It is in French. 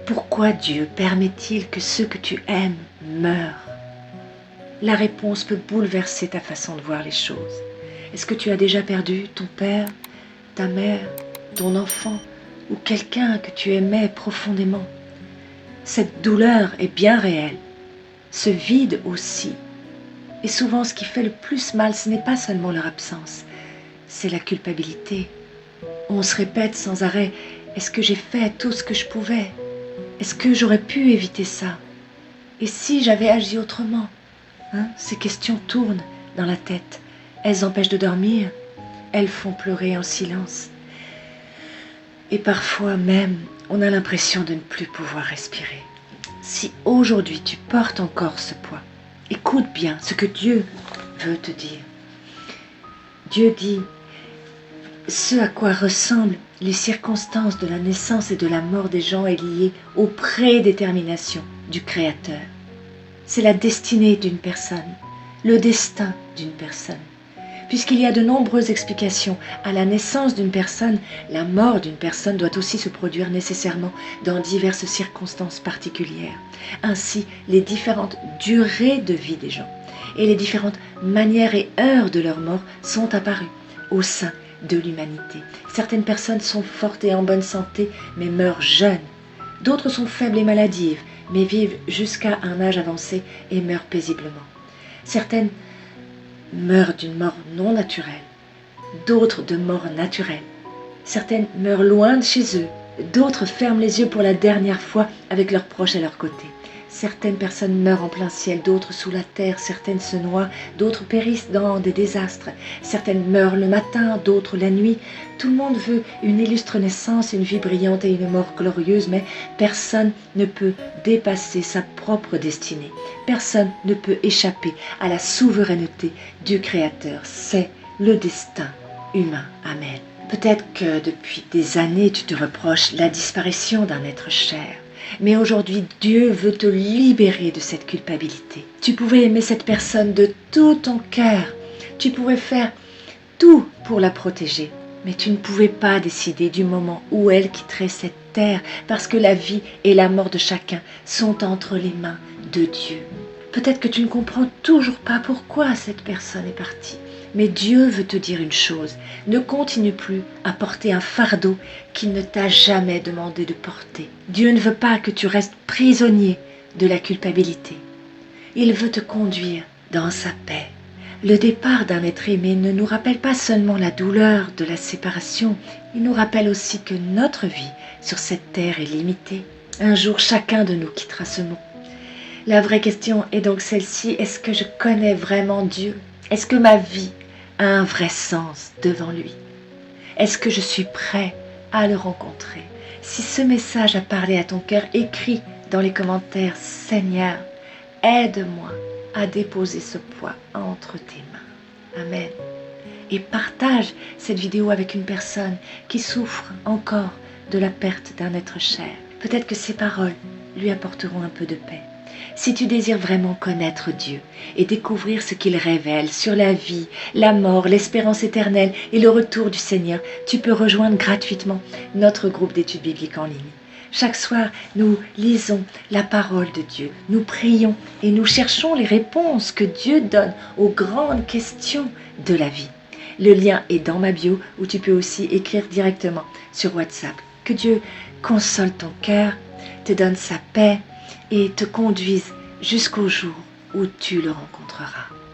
Pourquoi Dieu permet-il que ceux que tu aimes meurent? La réponse peut bouleverser ta façon de voir les choses. Est-ce que tu as déjà perdu ton père, ta mère, ton enfant ou quelqu'un que tu aimais profondément? Cette douleur est bien réelle, ce vide aussi. Et souvent, ce qui fait le plus mal, ce n'est pas seulement leur absence, c'est la culpabilité. On se répète sans arrêt, est-ce que j'ai fait tout ce que je pouvais? Est-ce que j'aurais pu éviter ça? Et si j'avais agi autrement? Ces questions tournent dans la tête. Elles empêchent de dormir, elles font pleurer en silence. Et parfois même, on a l'impression de ne plus pouvoir respirer. Si aujourd'hui tu portes encore ce poids, écoute bien ce que Dieu veut te dire. Dieu dit, ce à quoi ressemblent les circonstances de la naissance et de la mort des gens est lié aux prédéterminations du Créateur. C'est la destinée d'une personne, le destin d'une personne. Puisqu'il y a de nombreuses explications à la naissance d'une personne, la mort d'une personne doit aussi se produire nécessairement dans diverses circonstances particulières. Ainsi, les différentes durées de vie des gens et les différentes manières et heures de leur mort sont apparues au sein de l'humanité. Certaines personnes sont fortes et en bonne santé, mais meurent jeunes. D'autres sont faibles et maladives, mais vivent jusqu'à un âge avancé et meurent paisiblement. Certaines meurent d'une mort non naturelle, d'autres de mort naturelle. Certaines meurent loin de chez eux, d'autres ferment les yeux pour la dernière fois avec leurs proches à leur côté. Certaines personnes meurent en plein ciel, d'autres sous la terre, certaines se noient, d'autres périssent dans des désastres. Certaines meurent le matin, d'autres la nuit. Tout le monde veut une illustre naissance, une vie brillante et une mort glorieuse, mais personne ne peut dépasser sa propre destinée. Personne ne peut échapper à la souveraineté du Créateur. C'est le destin humain. Amen. Peut-être que depuis des années, tu te reproches la disparition d'un être cher. Mais aujourd'hui, Dieu veut te libérer de cette culpabilité. Tu pouvais aimer cette personne de tout ton cœur. Tu pouvais faire tout pour la protéger. Mais tu ne pouvais pas décider du moment où elle quitterait cette terre, parce que la vie et la mort de chacun sont entre les mains de Dieu. Peut-être que tu ne comprends toujours pas pourquoi cette personne est partie. Mais Dieu veut te dire une chose, ne continue plus à porter un fardeau qu'il ne t'a jamais demandé de porter. Dieu ne veut pas que tu restes prisonnier de la culpabilité. Il veut te conduire dans sa paix. Le départ d'un être aimé ne nous rappelle pas seulement la douleur de la séparation, il nous rappelle aussi que notre vie sur cette terre est limitée. Un jour, chacun de nous quittera ce monde. La vraie question est donc celle-ci, est-ce que je connais vraiment Dieu? Est-ce que ma vie a un vrai sens devant lui? Est-ce que je suis prêt à le rencontrer? Si ce message a parlé à ton cœur, écris dans les commentaires, Seigneur, aide-moi à déposer ce poids entre tes mains. Amen. Et partage cette vidéo avec une personne qui souffre encore de la perte d'un être cher. Peut-être que ces paroles lui apporteront un peu de paix. Si tu désires vraiment connaître Dieu et découvrir ce qu'il révèle sur la vie, la mort, l'espérance éternelle et le retour du Seigneur, tu peux rejoindre gratuitement notre groupe d'études bibliques en ligne. Chaque soir, nous lisons la parole de Dieu, nous prions et nous cherchons les réponses que Dieu donne aux grandes questions de la vie. Le lien est dans ma bio où tu peux aussi écrire directement sur WhatsApp. Que Dieu console ton cœur, te donne sa paix et te conduise jusqu'au jour où tu le rencontreras.